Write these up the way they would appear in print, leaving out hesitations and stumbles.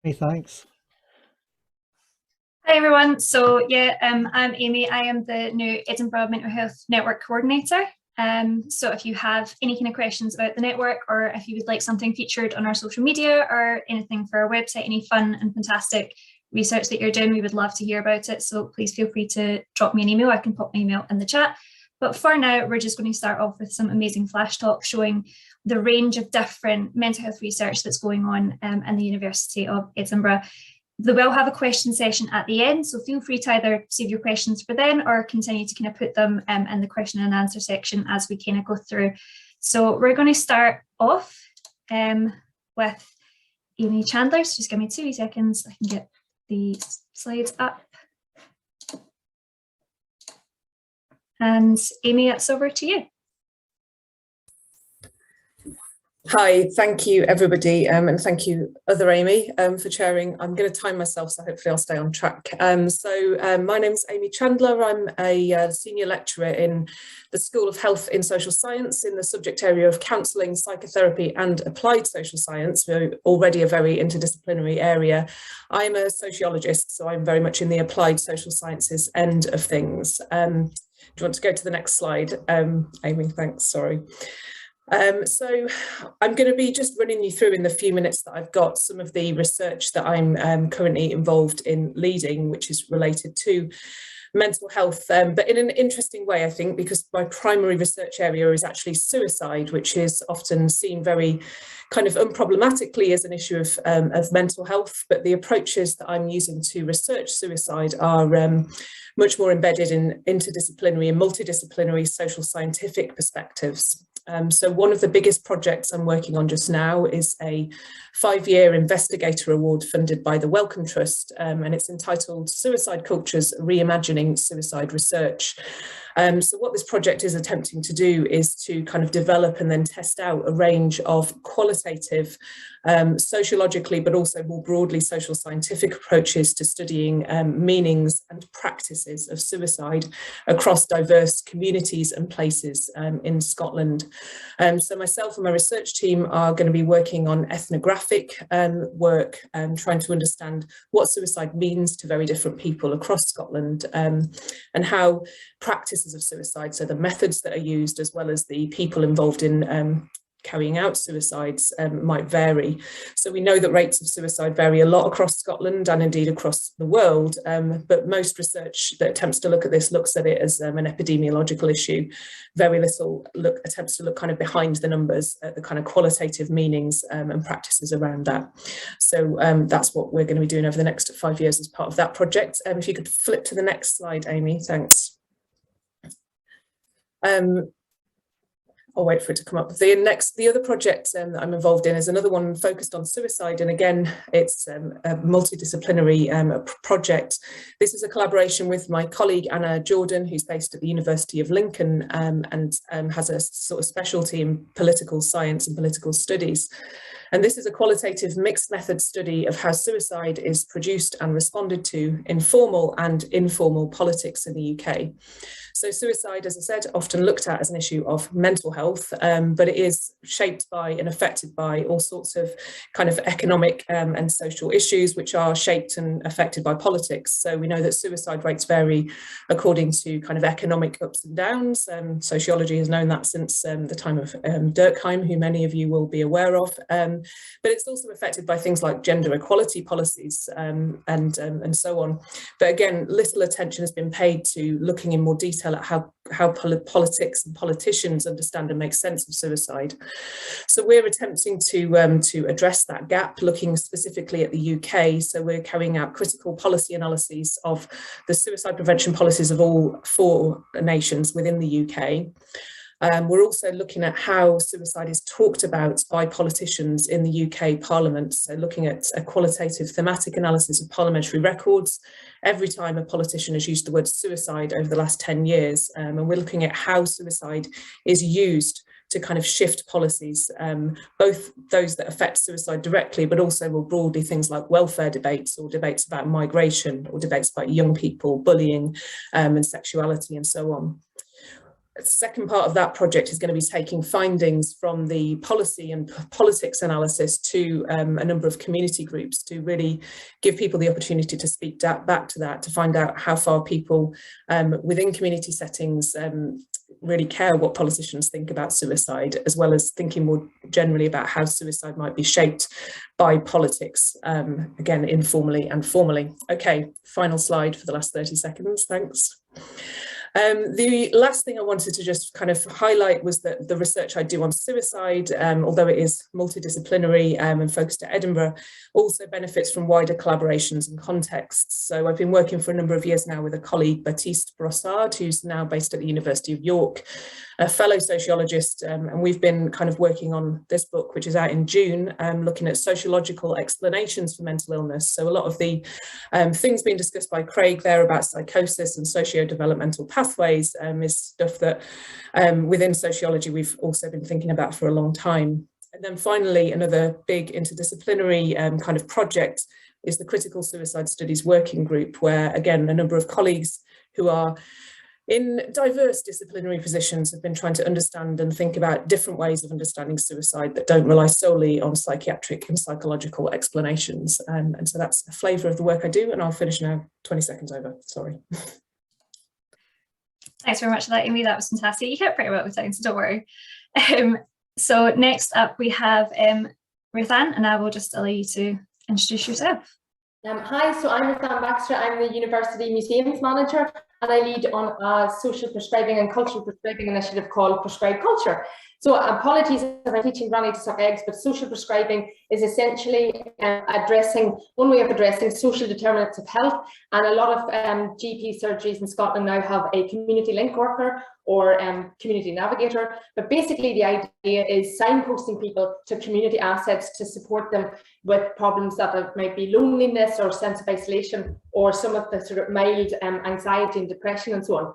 Hey, thanks. Hi everyone. I'm Amy. I am the new Edinburgh Mental Health Network Coordinator. So if you have any kind of questions about the network, or if you would like something featured on our social media or anything for our website, any fun and fantastic research that you're doing, we would love to hear about it. So please feel free to drop me an email. I can pop my email in the chat. But for now, we're just going to start off with some amazing flash talk showing the range of different mental health research that's going on in the University of Edinburgh. They will have a question session at the end, so feel free to either save your questions for then or continue to kind of put them in the question and answer section as we kind of go through. So we're going to start off with Amy Chandler. So just give me 2 seconds, I can get the slides up. And Amy, it's over to you. Hi, thank you everybody, and thank you other Amy for chairing. I'm going to time myself, so hopefully I'll stay on track. My name's Amy Chandler. I'm a senior lecturer in the School of Health in Social Science in the subject area of counselling, psychotherapy and applied social science, so already a very interdisciplinary area. I'm a sociologist, so I'm very much in the applied social sciences end of things. Do you want to go to the next slide, Amy? Thanks, sorry. So I'm going to be just running you through in the few minutes that I've got some of the research that I'm currently involved in leading, which is related to mental health, but in an interesting way, I think, because my primary research area is actually suicide, which is often seen very kind of unproblematically as an issue of mental health, but the approaches that I'm using to research suicide are much more embedded in interdisciplinary and multidisciplinary social scientific perspectives. So one of the biggest projects I'm working on just now is a 5-year investigator award funded by the Wellcome Trust, and it's entitled Suicide Cultures: Reimagining Suicide Research. So what this project is attempting to do is to kind of develop and then test out a range of qualitative, sociologically, but also more broadly social scientific approaches to studying meanings and practices of suicide across diverse communities and places in Scotland. So myself and my research team are going to be working on ethnographic work, trying to understand what suicide means to very different people across Scotland, and how practices of suicide, so the methods that are used as well as the people involved in carrying out suicides, might vary. So we know that rates of suicide vary a lot across Scotland and indeed across the world, but most research that attempts to look at this looks at it as an epidemiological issue. Very little attempts to look kind of behind the numbers at the kind of qualitative meanings and practices around that. So that's what we're going to be doing over the next 5 years as part of that project. If you could flip to the next slide, Amy, thanks. I'll wait for it to come up. The other project that I'm involved in is another one focused on suicide, and again, it's a multidisciplinary project. This is a collaboration with my colleague Anna Jordan, who's based at the University of Lincoln, and has a sort of specialty in political science and political studies. And this is a qualitative mixed method study of how suicide is produced and responded to in formal and informal politics in the UK. So suicide, as I said, often looked at as an issue of mental health, but it is shaped by and affected by all sorts of kind of economic and social issues, which are shaped and affected by politics. So we know that suicide rates vary according to kind of economic ups and downs. Sociology has known that since the time of Durkheim, who many of you will be aware of. But it's also affected by things like gender equality policies and so on. But again, little attention has been paid to looking in more detail at how politics and politicians understand and make sense of suicide. So we're attempting to address that gap, looking specifically at the UK. So we're carrying out critical policy analyses of the suicide prevention policies of all 4 nations within the UK. We're also looking at how suicide is talked about by politicians in the UK Parliament, so looking at a qualitative thematic analysis of parliamentary records every time a politician has used the word suicide over the last 10 years, and we're looking at how suicide is used to kind of shift policies, both those that affect suicide directly, but also more broadly things like welfare debates or debates about migration or debates about young people, bullying and sexuality and so on. second part of that project is going to be taking findings from the policy and politics analysis to a number of community groups to really give people the opportunity to speak back to that, to find out how far people within community settings really care what politicians think about suicide, as well as thinking more generally about how suicide might be shaped by politics, again, informally and formally. Okay, final slide for the last 30 seconds, thanks. The last thing I wanted to just kind of highlight was that the research I do on suicide, although it is multidisciplinary and focused at Edinburgh, also benefits from wider collaborations and contexts. So I've been working for a number of years now with a colleague, Baptiste Brossard, who's now based at the University of York, a fellow sociologist, and we've been kind of working on this book, which is out in June, looking at sociological explanations for mental illness. So a lot of the things being discussed by Craig there about psychosis and socio-developmental pathways is stuff that within sociology we've also been thinking about for a long time. And then finally, another big interdisciplinary kind of project is the Critical Suicide Studies Working Group, where again a number of colleagues who are in diverse disciplinary positions have been trying to understand and think about different ways of understanding suicide that don't rely solely on psychiatric and psychological explanations. And so that's a flavour of the work I do, and I'll finish now. 20 seconds over, sorry. Thanks very much for that, Amy. That was fantastic. You kept pretty well with time, so don't worry. So next up we have Ruth Ann, and I will just allow you to introduce yourself. Hi, so I'm Rannoch Baxter. I'm the University Museums Manager, and I lead on a social prescribing and cultural prescribing initiative called Prescribed Culture. So apologies if I'm teaching Granny to suck eggs, but social prescribing is essentially one way of addressing social determinants of health. And a lot of GP surgeries in Scotland now have a community link worker or community navigator. But basically the idea is signposting people to community assets to support them with problems that might be loneliness or sense of isolation, or some of the sort of mild anxiety and depression and so on.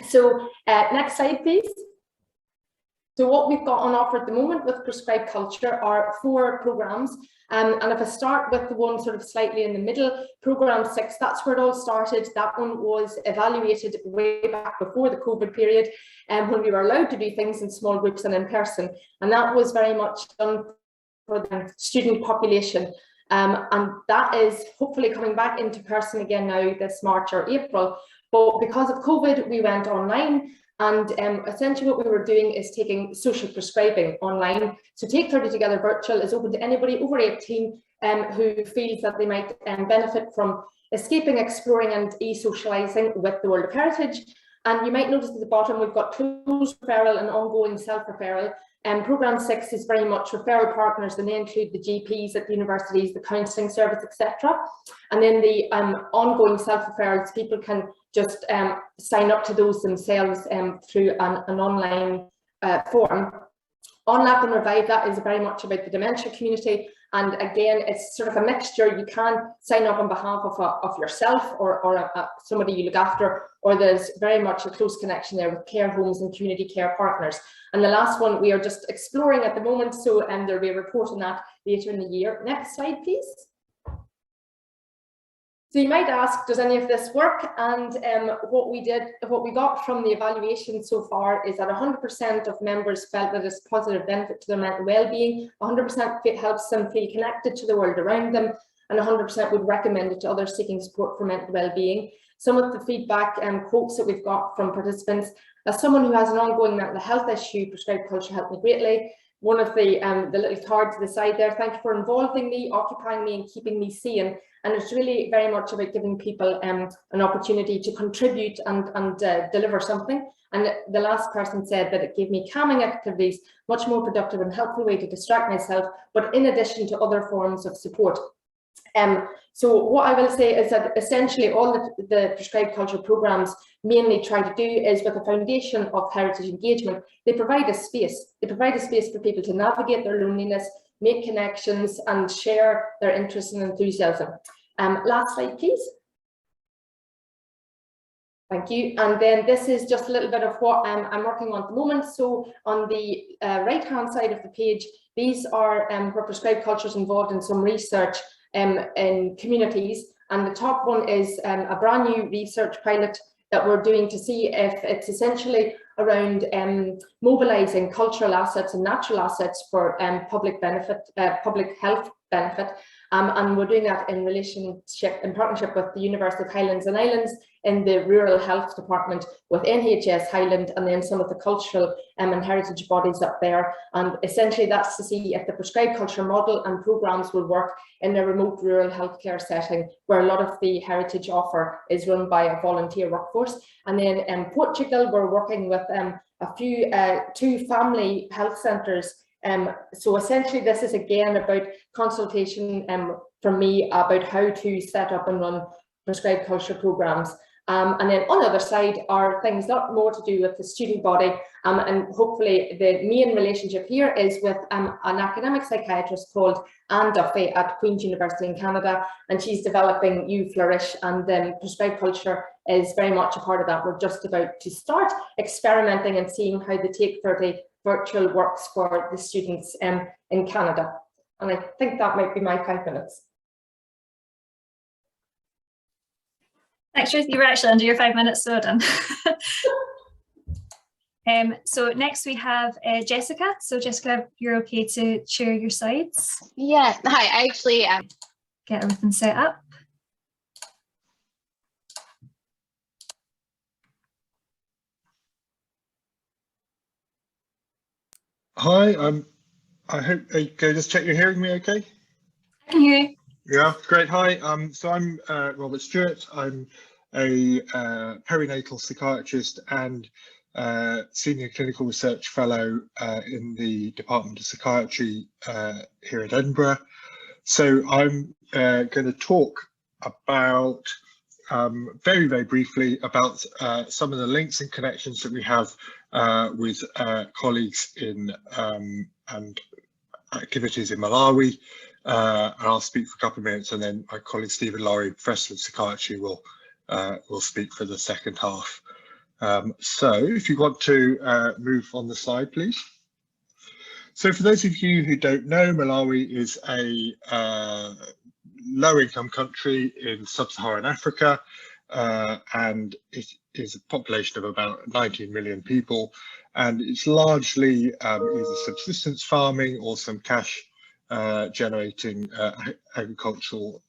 So next slide, please. So what we've got on offer at the moment with Prescribed Culture are 4 programmes. And if I start with the one sort of slightly in the middle, Programme 6, that's where it all started. That one was evaluated way back before the COVID period, when we were allowed to do things in small groups and in person. And that was very much done for the student population. And that is hopefully coming back into person again now this March or April. But because of COVID, we went online. And essentially what we were doing is taking social prescribing online. So Take 30 Together Virtual is open to anybody over 18 who feels that they might benefit from escaping, exploring and e-socialising with the world of heritage. And you might notice at the bottom we've got closed referral and ongoing self-referral. Programme 6 is very much referral partners, and they include the GPs at the universities, the counselling service, etc. And then the ongoing self-referrals, people can just sign up to those themselves through an online form. Unlap and Revive, that is very much about the dementia community. And again, it's sort of a mixture. You can sign up on behalf of yourself or somebody you look after, or there's very much a close connection there with care homes and community care partners. And the last one we are just exploring at the moment, so there'll be a report on that later in the year. Next slide, please. So you might ask, does any of this work? And what we got from the evaluation so far is that 100% of members felt that it's a positive benefit to their mental well-being, 100% helps them feel connected to the world around them, and 100% would recommend it to others seeking support for mental well-being. Some of the feedback and quotes that we've got from participants: as someone who has an ongoing mental health issue, Prescribed Culture helped me greatly. One of the little card to the side there, thank you for involving me, occupying me and keeping me sane. And it's really very much about giving people an opportunity to contribute and deliver something. And the last person said that it gave me calming activities, much more productive and helpful way to distract myself, but in addition to other forms of support. So what I will say is that essentially all the Prescribed Culture programmes mainly try to do is, with a foundation of heritage engagement, they provide a space. They provide a space for people to navigate their loneliness, make connections and share their interests and enthusiasm. Last slide, please. Thank you. And then this is just a little bit of what I'm working on at the moment. So on the right-hand side of the page, these are where Prescribed Culture is involved in some research in communities. And the top one is a brand new research pilot that we're doing to see if it's essentially around mobilising cultural assets and natural assets for public health benefit. And we're doing that in partnership with the University of Highlands and Islands in the Rural Health Department with NHS Highland, and then some of the cultural and heritage bodies up there. And essentially that's to see if the prescribed culture model and programmes will work in a remote rural healthcare setting where a lot of the heritage offer is run by a volunteer workforce. And then in Portugal, we're working with two family health centres. So essentially this is again about consultation from me about how to set up and run prescribed culture programmes. And then on the other side are things that more to do with the student body, and hopefully the main relationship here is with an academic psychiatrist called Anne Duffy at Queen's University in Canada, and she's developing You Flourish, and prescribed culture is very much a part of that. We're just about to start experimenting and seeing how the Take 30 virtual works for the students in Canada. And I think that might be my 5 minutes. Thanks, Ruth. You were actually under your 5 minutes, so done. So next we have Jessica. So Jessica, you're okay to share your slides? Yeah, hi, I actually get everything set up. Hi, I hope, just check you're hearing me okay? I can hear you. Yeah, great. Hi, so I'm Robert Stewart. I'm a perinatal psychiatrist and senior clinical research fellow in the Department of Psychiatry here at Edinburgh. So I'm going to talk about very, very briefly about some of the links and connections that we have with colleagues in and activities in Malawi. And I'll speak for a couple of minutes, and then my colleague Stephen Laurie, Professor of Psychiatry, will speak for the second half. So if you want to move on the slide, please. So for those of you who don't know, Malawi is a low-income country in sub-Saharan Africa, and it is a population of about 19 million people, and it's largely either subsistence farming or some cash generating agricultural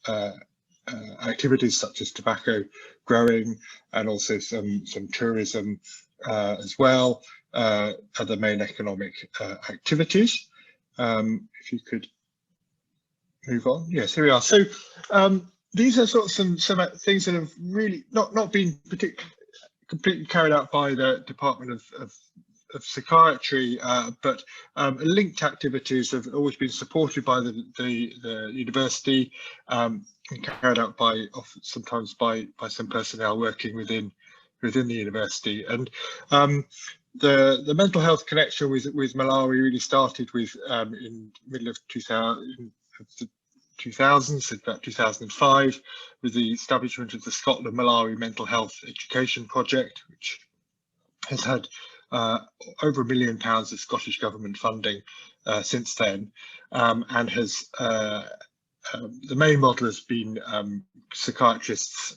activities such as tobacco growing, and also some tourism as well, are the main economic activities. If you could move on. Yes, here we are. So these are sort of some things that have really not been completely carried out by the Department of Psychiatry, but linked activities have always been supported by the university and carried out sometimes by some personnel working within the university. And the mental health connection with Malawi really started with in middle of 2000s, about 2005, with the establishment of the Scotland Malawi Mental Health Education Project, which has had over £1 million of Scottish Government funding since then, and has the main model has been psychiatrists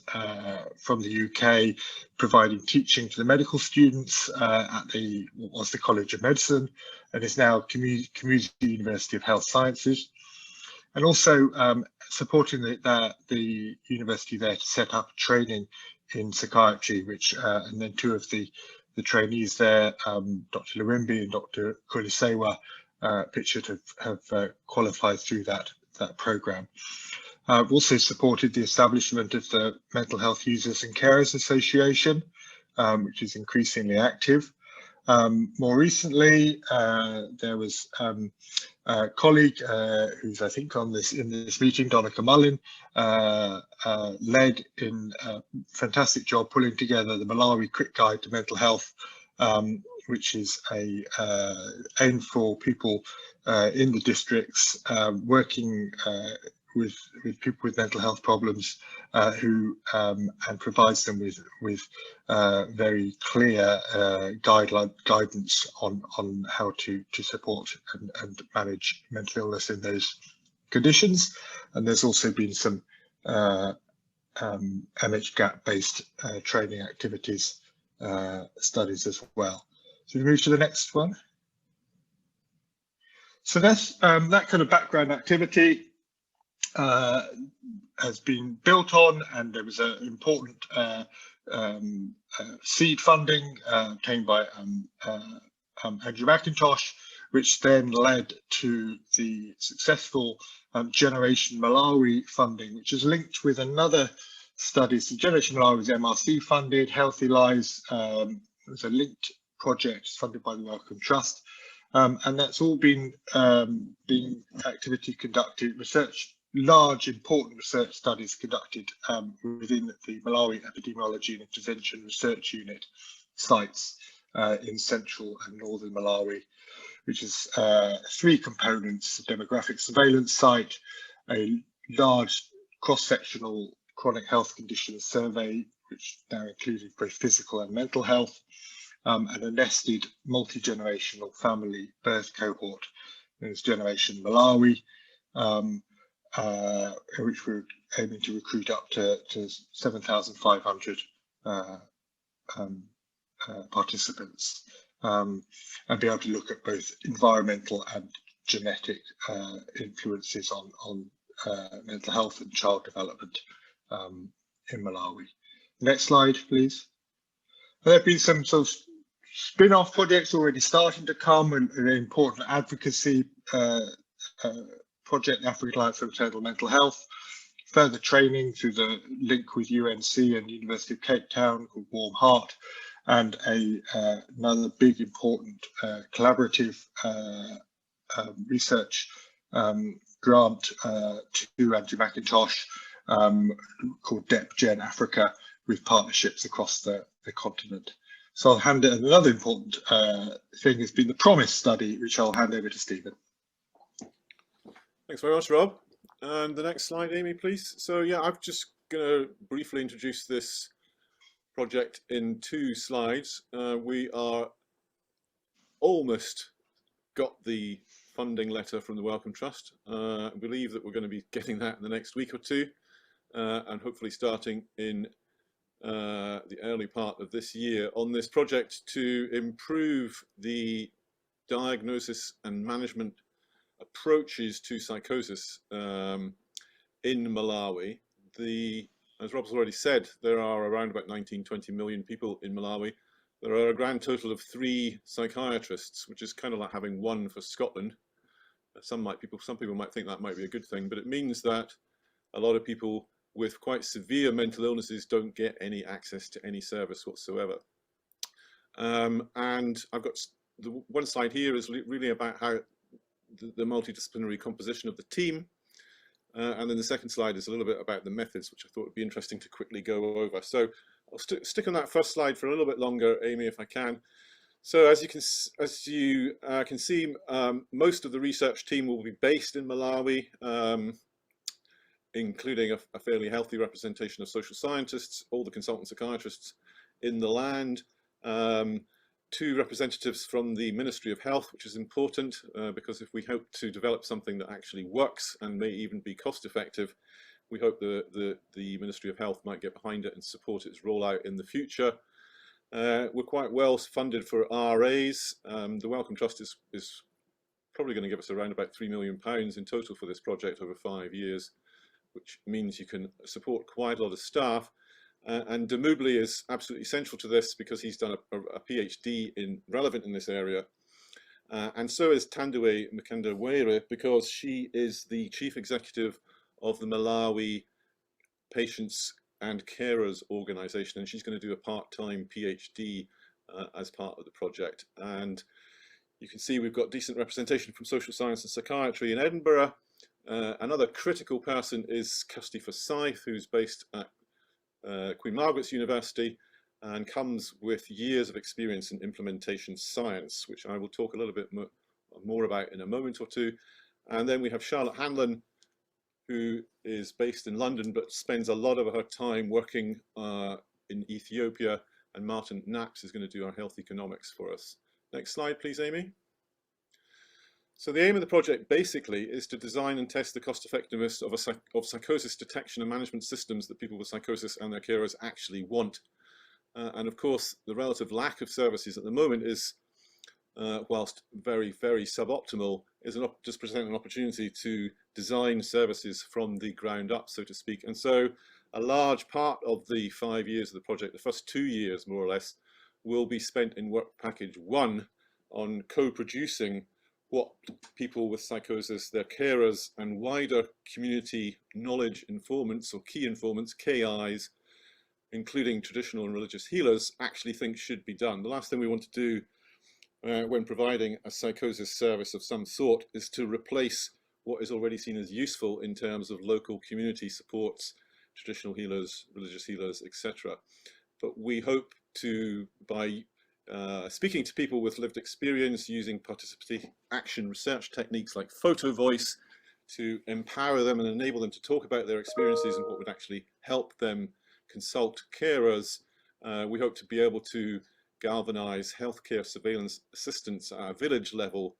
from the UK providing teaching to the medical students at what was the College of Medicine, and is now Community University of Health Sciences, and also supporting the university there to set up training in psychiatry, which and then two of the trainees there, Dr. Lurimbi and Dr. Kulisewa, pictured, have qualified through that programme. I've also supported the establishment of the Mental Health Users and Carers Association, which is increasingly active. More recently, there was a colleague who's, I think, in this meeting, Donica Mullin, led in a fantastic job pulling together the Malawi Quick Guide to Mental Health, which is a aim for people in the districts working with people with mental health problems, and provides them with very clear guidance on how to support and manage mental illness in those conditions. And there's also been some MHGAP-based training activities studies as well. So we move to the next one. So that's that kind of background activity has been built on, and there was an important seed funding obtained by Andrew McIntosh, which then led to the successful Generation Malawi funding, which is linked with another study. So Generation Malawi is MRC funded, Healthy Lives was a linked project funded by the Wellcome Trust. And that's all been activity conducted, large important research studies conducted within the Malawi Epidemiology and Intervention Research Unit sites in central and northern Malawi, which is 3 components: a demographic surveillance site, a large cross-sectional chronic health conditions survey, which now included both physical and mental health, and a nested multi-generational family birth cohort known as Generation Malawi, which we're aiming to recruit up to 7,500 participants, and be able to look at both environmental and genetic influences on mental health and child development in Malawi. Next slide, please. There have been some sort of spin-off projects already starting to come, and an important advocacy project, the African Alliance for Maternal Mental Health, further training through the link with UNC and University of Cape Town called Warm Heart, and another big important collaborative research grant to Andrew McIntosh called DEP-Gen Africa, with partnerships across the continent. So I'll hand it. Another important thing has been the PROMISE study, which I'll hand over to Stephen. Thanks very much, Rob. And the next slide, Amy, please. So yeah, I'm just going to briefly introduce this project in 2 slides. We are almost got the funding letter from the Wellcome Trust. I believe that we're going to be getting that in the next week or 2, and hopefully starting in the early part of this year on this project to improve the diagnosis and management approaches to psychosis in Malawi. As Rob's already said, there are around about 19-20 million people in Malawi. There are a grand total of 3 psychiatrists, which is kind of like having 1 for Scotland. Some people might think that might be a good thing, but it means that a lot of people with quite severe mental illnesses don't get any access to any service whatsoever. And I've got the one slide here is really about how the multidisciplinary composition of the team. And then the second slide is a little bit about the methods, which I thought would be interesting to quickly go over. So I'll stick on that first slide for a little bit longer, Amy, if I can. So as you can see, most of the research team will be based in Malawi, including a fairly healthy representation of social scientists, all the consultant psychiatrists in the land, 2 representatives from the Ministry of Health, which is important because if we hope to develop something that actually works and may even be cost effective, we hope the Ministry of Health might get behind it and support its rollout in the future. We're quite well funded for RAs. The Wellcome Trust is probably going to give us around about £3 million in total for this project over 5 years, which means you can support quite a lot of staff. And Demubli is absolutely central to this because he's done a PhD relevant in this area. And so is Thandiwe Mkandawere, because she is the chief executive of the Malawi Patients and Carers Organization, and she's going to do a part-time PhD as part of the project. And you can see we've got decent representation from social science and psychiatry in Edinburgh. Another critical person is Kirsty Forsyth, who's based at Queen Margaret's University and comes with years of experience in implementation science, which I will talk a little bit more about in a moment or 2. And then we have Charlotte Hanlon, who is based in London but spends a lot of her time working in Ethiopia, and Martin Knaps is going to do our health economics for us. Next slide, please, Amy. So the aim of the project basically is to design and test the cost effectiveness of psychosis detection and management systems that people with psychosis and their carers actually want. And of course, the relative lack of services at the moment is, whilst very, very suboptimal, does present an opportunity to design services from the ground up, so to speak. And so a large part of the 5 years of the project, the first 2 years more or less, will be spent in work package 1 on co-producing what people with psychosis, their carers and wider community knowledge informants or key informants, KIs, including traditional and religious healers, actually think should be done. The last thing we want to do when providing a psychosis service of some sort is to replace what is already seen as useful in terms of local community supports, traditional healers, religious healers, etc. But we hope to, by speaking to people with lived experience, using participatory action research techniques like photo voice to empower them and enable them to talk about their experiences and what would actually help them consult carers, we hope to be able to galvanize healthcare surveillance assistance at a village level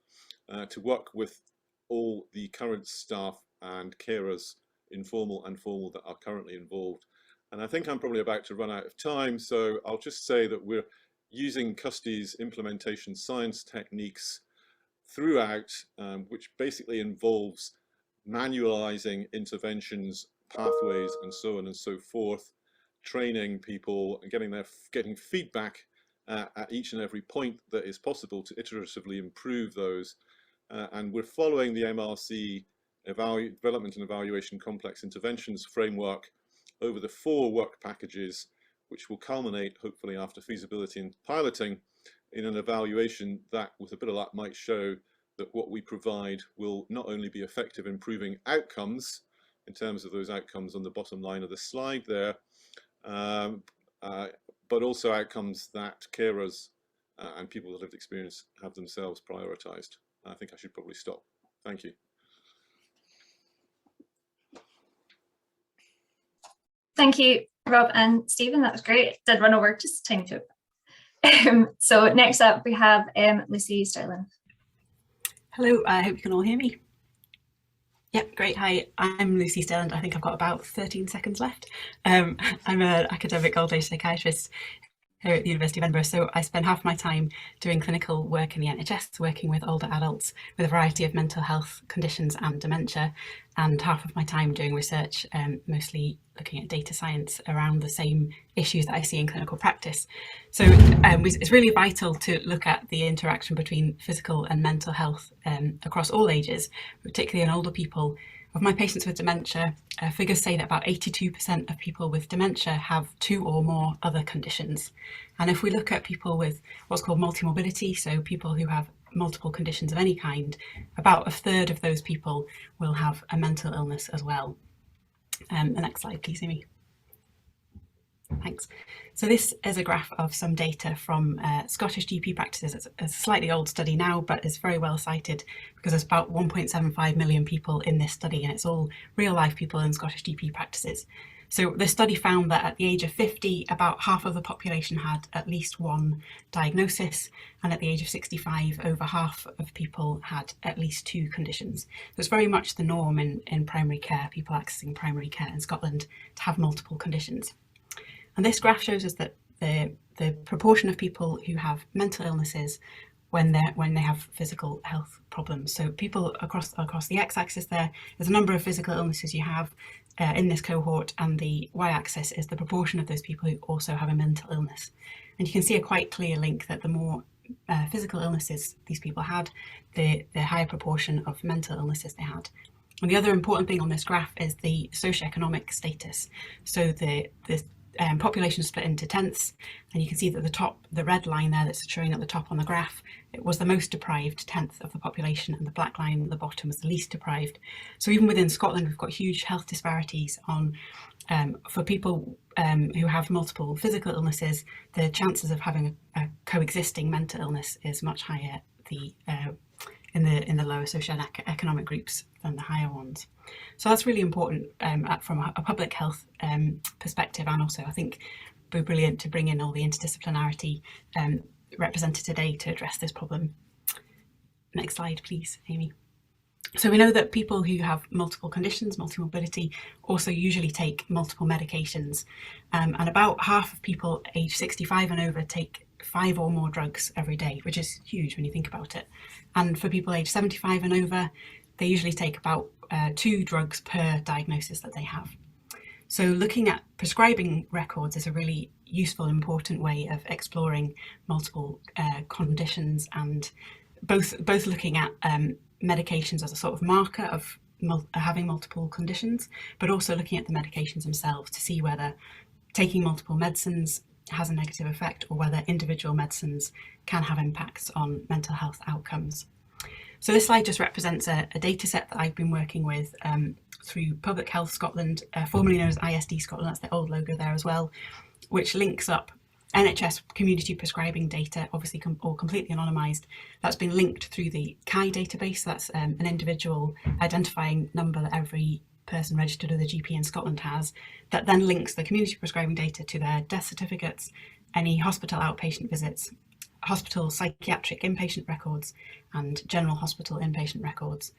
to work with all the current staff and carers, informal and formal, that are currently involved. And I think I'm probably about to run out of time, so I'll just say that we're using Custy's implementation science techniques throughout, which basically involves manualizing interventions, pathways, and so on and so forth, training people and getting feedback at each and every point that is possible to iteratively improve those. And we're following the MRC Development and Evaluation Complex Interventions framework over the 4 work packages, which will culminate, hopefully after feasibility and piloting, in an evaluation that, with a bit of luck, might show that what we provide will not only be effective in improving outcomes, in terms of those outcomes on the bottom line of the slide there, but also outcomes that carers and people with lived experience have themselves prioritised. I think I should probably stop. Thank you. Thank you, Rob and Stephen. That was great. Did run over just a tiny bit. So next up we have Lucy Sterling. Hello, I hope you can all hear me. Yep, great. Hi, I'm Lucy Sterling. I think I've got about 13 seconds left. I'm an academic old age psychiatrist here at the University of Edinburgh. So I spend half my time doing clinical work in the NHS, working with older adults with a variety of mental health conditions and dementia, and half of my time doing research, mostly looking at data science around the same issues that I see in clinical practice. So it's really vital to look at the interaction between physical and mental health across all ages, particularly in older people. Of my patients with dementia, figures say that about 82% of people with dementia have 2 or more other conditions. And if we look at people with what's called multimorbidity, so people who have multiple conditions of any kind, about 1/3 of those people will have a mental illness as well. The next slide, please, Amy. Thanks. So this is a graph of some data from Scottish GP practices. It's a slightly old study now, but it's very well cited because there's about 1.75 million people in this study, and it's all real life people in Scottish GP practices. So the study found that at the age of 50, about half of the population had at least 1 diagnosis, and at the age of 65, over half of people had at least 2 conditions. So it's very much the norm in primary care, people accessing primary care in Scotland, to have multiple conditions. And this graph shows us that the proportion of people who have mental illnesses when they have physical health problems. So people across the x-axis there's a number of physical illnesses you have in this cohort, and the y-axis is the proportion of those people who also have a mental illness. And you can see a quite clear link that the more physical illnesses these people had, the higher proportion of mental illnesses they had. And the other important thing on this graph is the socioeconomic status. So the population split into tenths, and you can see that the red line there that's showing at the top on the graph, it was the most deprived tenth of the population, and the black line at the bottom was the least deprived. So even within Scotland, we've got huge health disparities on for people who have multiple physical illnesses. The chances of having a coexisting mental illness is much higher in the lower socioeconomic groups than the higher ones. So that's really important from a public health perspective, and also I think it would be brilliant to bring in all the interdisciplinarity represented today to address this problem. Next slide, please, Amy. So we know that people who have multiple conditions, multimorbidity, also usually take multiple medications. And about half of people aged 65 and over take 5 or more drugs every day, which is huge when you think about it. And for people aged 75 and over, they usually take about 2 drugs per diagnosis that they have. So looking at prescribing records is a really useful and important way of exploring multiple conditions, and both looking at medications as a sort of marker of having multiple conditions, but also looking at the medications themselves to see whether taking multiple medicines has a negative effect or whether individual medicines can have impacts on mental health outcomes. So this slide just represents a data set that I've been working with through Public Health Scotland, formerly known as ISD Scotland, that's the old logo there as well, which links up NHS community prescribing data, obviously all completely anonymised, that's been linked through the CHI database. That's an individual identifying number that every person registered with a GP in Scotland has, that then links the community prescribing data to their death certificates, any hospital outpatient visits, hospital psychiatric inpatient records, and general hospital inpatient records.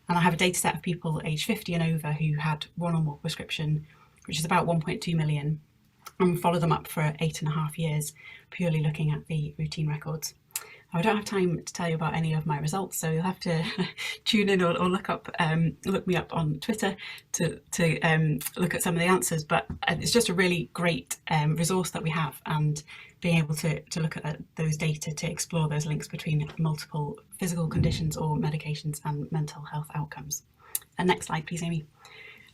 And I have a data set of people aged 50 and over who had 1 or more prescription, which is about 1.2 million. And follow them up for 8.5 years, purely looking at the routine records. I don't have time to tell you about any of my results, so you'll have to tune in or look me up on Twitter to look at some of the answers. But it's just a really great resource that we have, and being able to look at those data to explore those links between multiple physical conditions or medications and mental health outcomes. And next slide, please, Amy.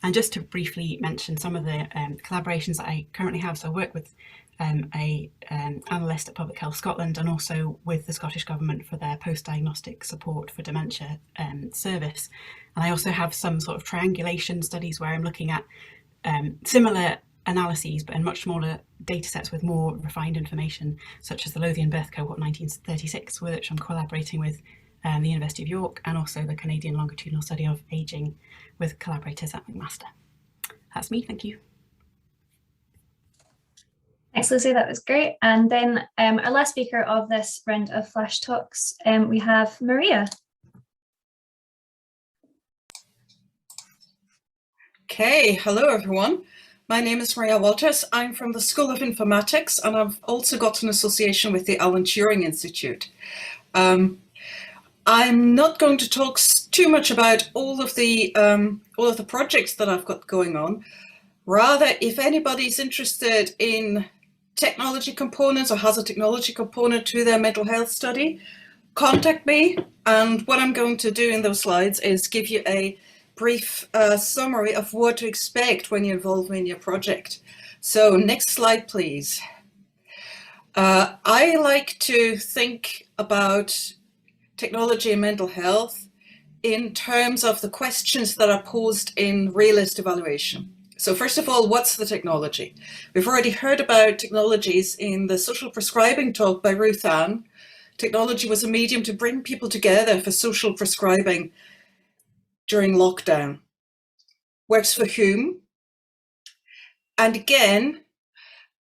And just to briefly mention some of the collaborations that I currently have. So I work with an analyst at Public Health Scotland, and also with the Scottish Government for their post-diagnostic support for dementia service. And I also have some sort of triangulation studies where I'm looking at similar analyses, but in much smaller data sets with more refined information, such as the Lothian Birth Cohort 1936, with which I'm collaborating with the University of York, and also the Canadian Longitudinal Study of Ageing with collaborators at McMaster. That's me, thank you. Thanks, Lucy, that was great. And then our last speaker of this round of Flash Talks, we have Maria. Okay, hello everyone. My name is Maria Walters. I'm from the School of Informatics, and I've also got an association with the Alan Turing Institute. I'm not going to talk too much about all of the projects that I've got going on. Rather, if anybody's interested in technology components or has a technology component to their mental health study, contact me. And what I'm going to do in those slides is give you a brief summary of what to expect when you involve me in your project. So next slide, please. I like to think about technology and mental health in terms of the questions that are posed in realist evaluation. So first of all, what's the technology? We've already heard about technologies in the social prescribing talk by Ruth Ann. Technology was a medium to bring people together for social prescribing during lockdown. Works for whom? And again,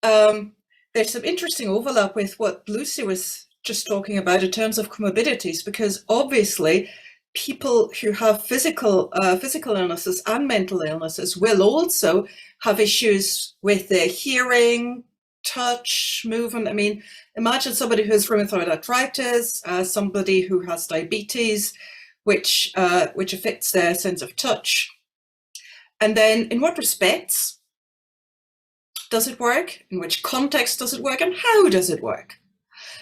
there's some interesting overlap with what Lucy was just talking about in terms of comorbidities, because obviously people who have physical illnesses and mental illnesses will also have issues with their hearing, touch, movement. I mean, imagine somebody who has rheumatoid arthritis, somebody who has diabetes, which affects their sense of touch. And then in what respects does it work? In which context does it work? And how does it work?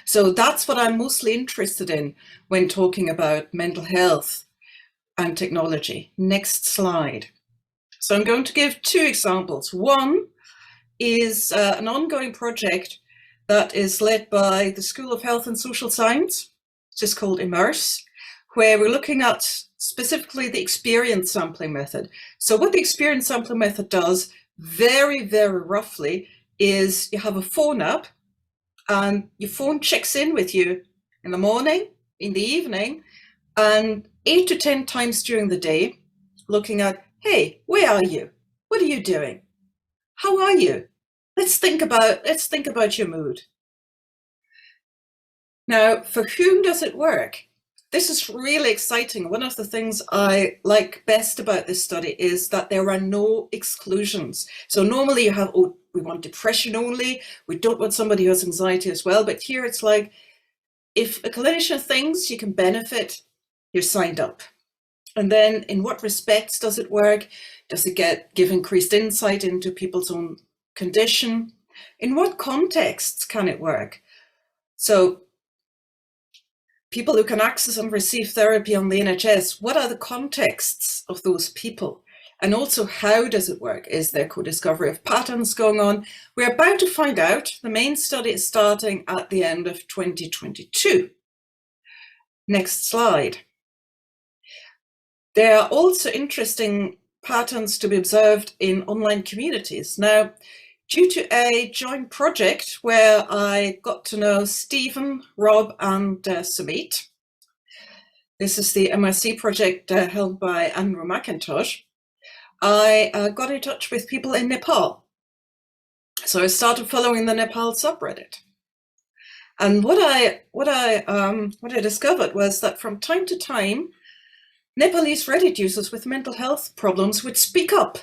So that's what I'm mostly interested in when talking about mental health and technology. Next slide. So I'm going to give 2 examples. One is an ongoing project that is led by the School of Health and Social Science, which is called Immerse, where we're looking at specifically the experience sampling method. So what the experience sampling method does, very, very roughly, is you have a phone app, and your phone checks in with you in the morning, in the evening, and 8 to 10 times during the day, looking at, hey, where are you? What are you doing? How are you? Let's think about your mood. Now, for whom does it work? this is really exciting. One of the things I like best about this study is that there are no exclusions. So normally you have, oh, we want depression only, we don't want somebody who has anxiety as well, but here it's like, if a clinician thinks you can benefit, you're signed up. And then in what respects does it work? Does it give increased insight into people's own condition? In what contexts can it work? So people who can access and receive therapy on the NHS, what are the contexts of those people? And also, how does it work? Is there co-discovery of patterns going on? We're about to find out. The main study is starting at the end of 2022. Next slide. There are also interesting patterns to be observed in online communities. Now, due to a joint project where I got to know Stephen, Rob, and Sumit, this is the Immerse project held by Andrew McIntosh, I got in touch with people in Nepal. So I started following the Nepal subreddit. And what I discovered was that from time to time, Nepalese Reddit users with mental health problems would speak up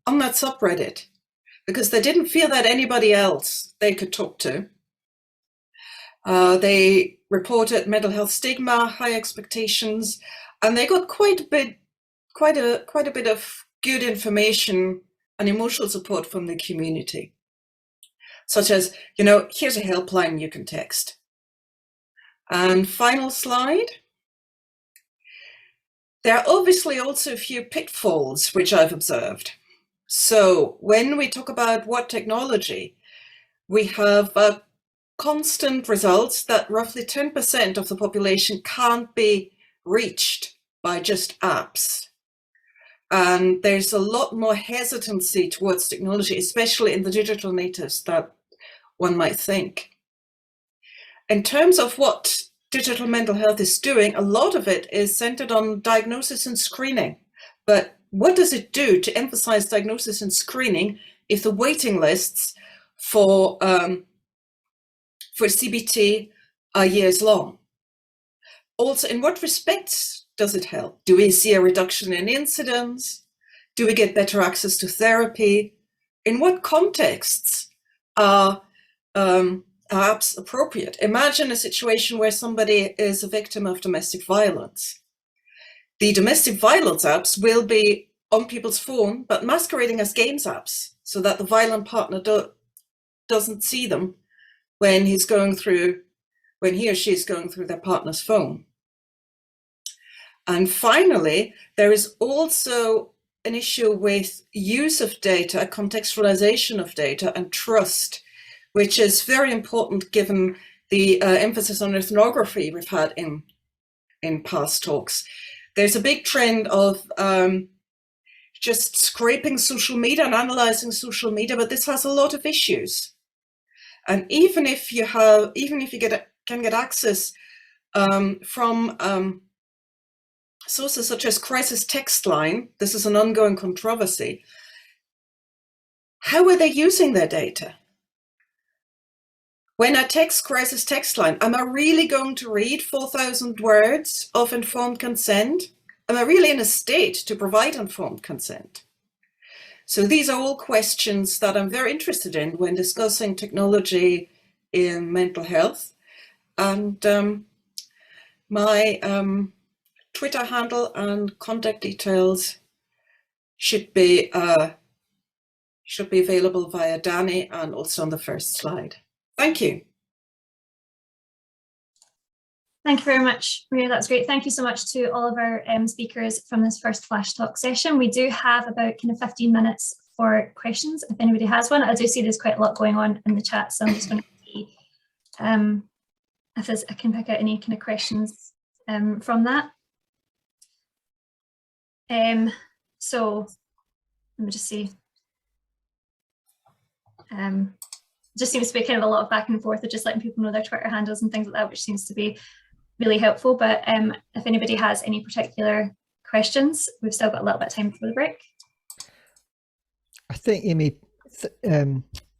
on that subreddit because they didn't feel that anybody else they could talk to. They reported mental health stigma, high expectations, and they got quite a bit of good information and emotional support from the community, such as, you know, here's a helpline you can text. And final slide. There are obviously also a few pitfalls which I've observed. So when we talk about what technology, we have constant results that roughly 10% of the population can't be reached by just apps. And there's a lot more hesitancy towards technology, especially in the digital natives, that one might think. In terms of what digital mental health is doing, a lot of it is centered on diagnosis and screening. But what does it do to emphasize diagnosis and screening if the waiting lists for CBT are years long? Also, in what respects does it help? Do we see a reduction in incidence? Do we get better access to therapy? In what contexts are apps appropriate? Imagine a situation where somebody is a victim of domestic violence. The domestic violence apps will be on people's phone, but masquerading as games apps, so that the violent partner doesn't see them when he or she is going through their partner's phone. And finally, there is also an issue with use of data, contextualization of data, and trust, which is very important given the emphasis on ethnography we've had in past talks. There's a big trend of just scraping social media and analyzing social media, but this has a lot of issues. And even if you can get access from sources such as Crisis Text Line, this is an ongoing controversy. How are they using their data? When I text Crisis Text Line, am I really going to read 4,000 words of informed consent? Am I really in a state to provide informed consent? So these are all questions that I'm very interested in when discussing technology in mental health. And my Twitter handle and contact details should be available via Danny and also on the first slide. Thank you. Thank you very much, Maria. That's great. Thank you so much to all of our speakers from this first Flash Talk session. We do have about 15 minutes for questions, if anybody has one. I do see there's quite a lot going on in the chat, so I'm just going to see if I can pick out any kind of questions from that. So let me just see. Just seems to be kind of a lot of back and forth of just letting people know their Twitter handles and things like that, which seems to be really helpful. But if anybody has any particular questions, we've still got a little bit of time before the break. I think, Amy,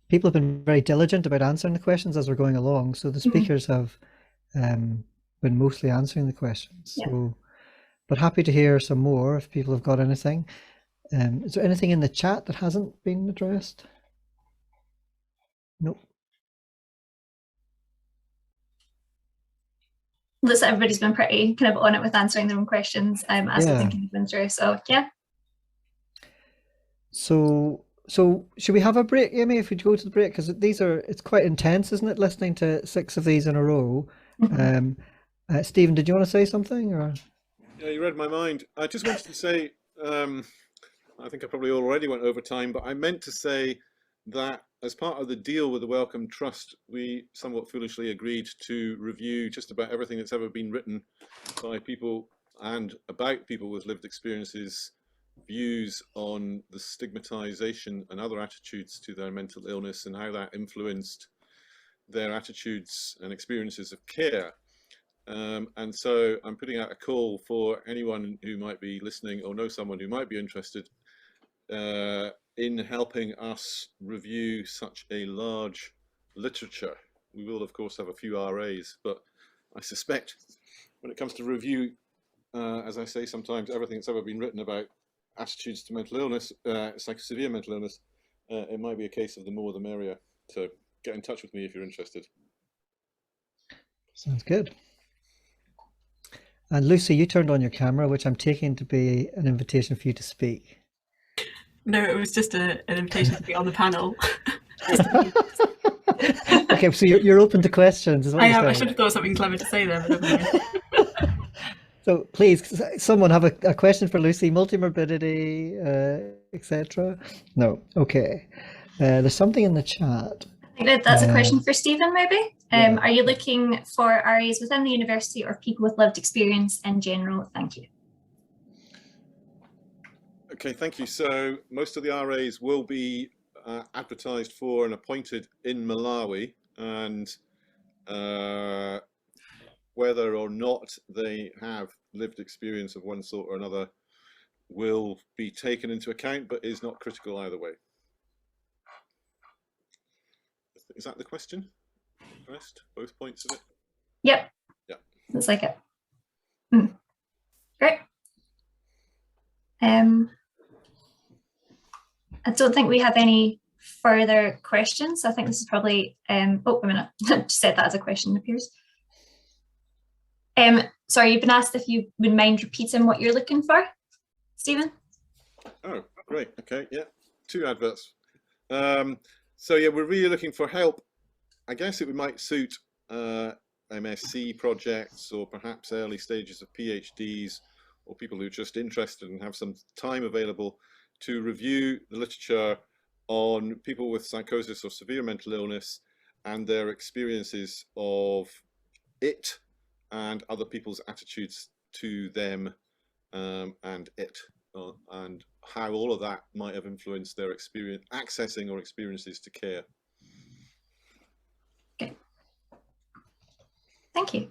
people have been very diligent about answering the questions as we're going along. So the speakers have been mostly answering the questions. Yeah. So, but happy to hear some more if people have got anything. Is there anything in the chat that hasn't been addressed? Nope. Looks like everybody's been pretty kind of on it with answering their own questions as we've been kind of going through. So yeah. So should we have a break, Amy, if we go to the break? Because it's quite intense, isn't it, listening to 6 of these in a row? Mm-hmm. Stephen, did you want to say something? Or? Yeah, you read my mind. I just wanted to say, I think I probably already went over time, but I meant to say that as part of the deal with the Wellcome Trust, we somewhat foolishly agreed to review just about everything that's ever been written by people and about people with lived experiences, views on the stigmatization and other attitudes to their mental illness and how that influenced their attitudes and experiences of care. And so I'm putting out a call for anyone who might be listening or know someone who might be interested in helping us review such a large literature. We will of course have a few RAs, but I suspect when it comes to review, as I say, sometimes everything that's ever been written about attitudes to mental illness, severe mental illness, it might be a case of the more the merrier. So get in touch with me if you're interested. Sounds good. And Lucy, you turned on your camera, which I'm taking to be an invitation for you to speak. No, it was just an invitation to be on the panel. Okay, so you're open to questions, is what you're saying. I should have thought of something clever to say there, but never. So please, someone have a question for Lucy, multimorbidity, etc. No, okay. There's something in the chat. I think that's a question for Stephen, maybe. Are you looking for RAs within the university or people with lived experience in general? Thank you. Okay, thank you. So most of the RAs will be advertised for and appointed in Malawi, and whether or not they have lived experience of one sort or another will be taken into account, but is not critical either way. Is that the question? Rest, both points of it? Yep. Yeah. Looks like it. Great. I don't think we have any further questions. I think this is probably, oh, a minute, just said that as a question, it appears. Sorry, you've been asked if you would mind repeating what you're looking for, Stephen? Oh, great, okay, yeah, 2 adverts. So yeah, we're really looking for help. I guess it might suit MSc projects or perhaps early stages of PhDs or people who are just interested and have some time available to review the literature on people with psychosis or severe mental illness and their experiences of it and other people's attitudes to them and it, and how all of that might have influenced their experience, accessing or experiences to care. Okay. Thank you.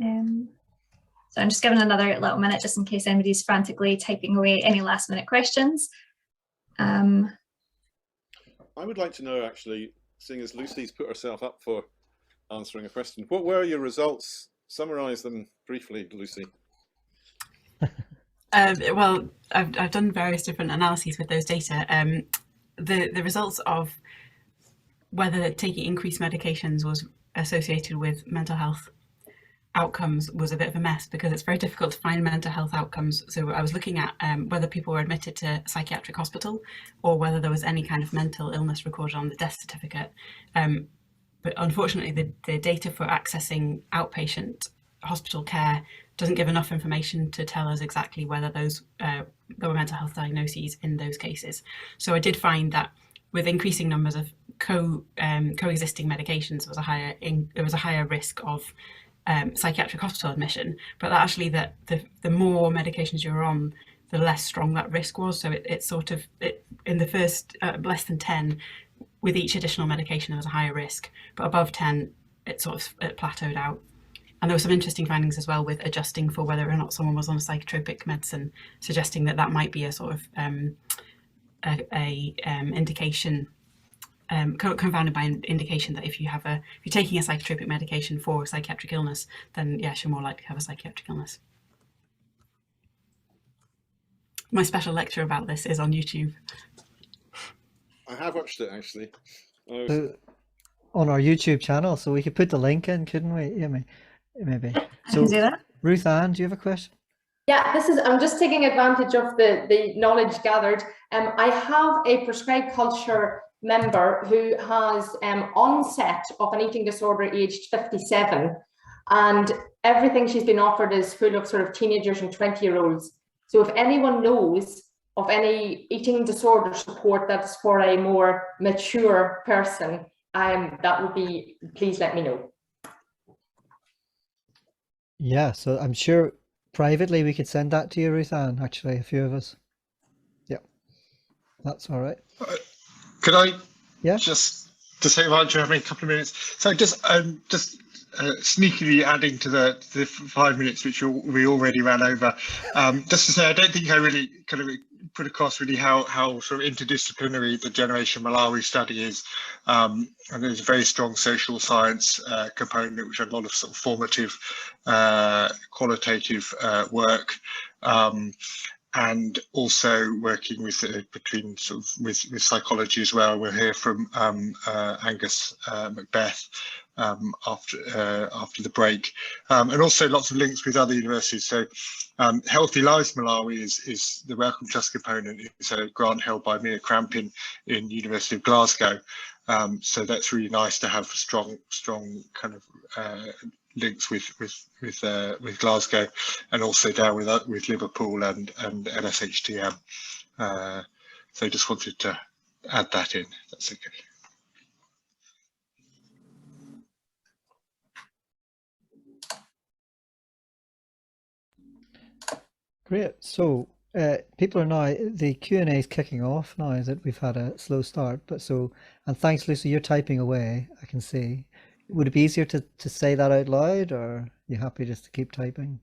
So I'm just giving another little minute just in case anybody's frantically typing away any last minute questions. I would like to know, actually, seeing as Lucy's put herself up for answering a question, what were your results? Summarise them briefly, Lucy. Well, I've done various different analyses with those data. The results of whether taking increased medications was associated with mental health outcomes was a bit of a mess because it's very difficult to find mental health outcomes. So I was looking at whether people were admitted to psychiatric hospital or whether there was any kind of mental illness recorded on the death certificate. But unfortunately, the data for accessing outpatient hospital care doesn't give enough information to tell us exactly whether those there were mental health diagnoses in those cases. So I did find that with increasing numbers of coexisting medications, there was a higher risk of psychiatric hospital admission, but that actually the more medications you were on, the less strong that risk was. So it in the first less than 10, with each additional medication there was a higher risk, but above 10 it plateaued out. And there were some interesting findings as well with adjusting for whether or not someone was on a psychotropic medicine, suggesting that might be a sort of indication confounded by an indication that if you're taking a psychotropic medication for a psychiatric illness, then yes, you're more likely to have a psychiatric illness. My special lecture about this is on YouTube. I have watched it actually. On our YouTube channel, so we could put the link in, couldn't we? Yeah, maybe. So, I can do that. Ruth Ann, do you have a question? Yeah, I'm just taking advantage of the knowledge gathered. I have a prescribed culture member who has onset of an eating disorder aged 57, and everything she's been offered is full of sort of teenagers and 20-year-olds. So if anyone knows of any eating disorder support that's for a more mature person, that would be, please let me know. Yeah, so I'm sure privately we could send that to you, Ruth Ann, actually, a few of us. Yeah, that's all right. Could I Yeah. just to say, Andrew, do you have a couple of minutes? So just sneakily adding to the 5 minutes which we already ran over, just to say I don't think I really kind of put across really how sort of interdisciplinary the Generation Malawi study is, and there's a very strong social science component which had a lot of sort of formative qualitative work, and also working with with psychology as well. We'll hear from Angus Macbeth after the break, and also lots of links with other universities. So Healthy Lives Malawi is the Wellcome Trust component. It's a grant held by Mia Crampin in University of Glasgow. So that's really nice to have strong kind of links with Glasgow, and also down with Liverpool and LSHTM. So just wanted to add that in. That's okay. Great. So people are now, the Q&A is kicking off now that we've had a slow start. And thanks, Lucy, you're typing away, I can see. Would it be easier to say that out loud, or are you happy just to keep typing?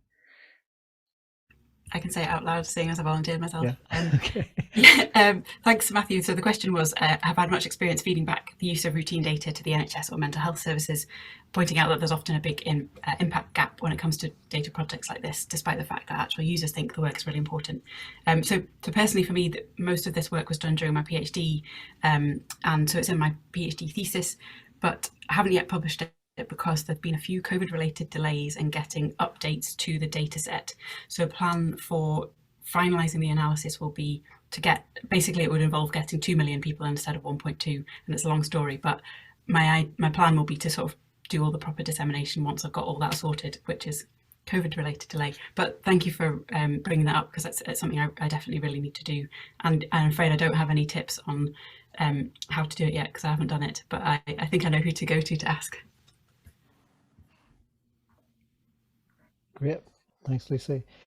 I can say it out loud, seeing as I volunteered myself. Yeah. Okay. Thanks, Matthew. So the question was, have had much experience feeding back the use of routine data to the NHS or mental health services, pointing out that there's often a big impact gap when it comes to data projects like this, despite the fact that actual users think the work is really important. So personally for me, most of this work was done during my PhD, and so it's in my PhD thesis, but I haven't yet published it because there've been a few COVID-related delays in getting updates to the data set. So a plan for finalising the analysis will be to get, basically it would involve getting 2 million people instead of 1.2, and it's a long story, but my plan will be to sort of do all the proper dissemination once I've got all that sorted, which is COVID-related delay. But thank you for bringing that up, because it's something I definitely really need to do, and I'm afraid I don't have any tips on how to do it yet because I haven't done it, but I think I know who to go to ask. Great. Thanks, Lucy.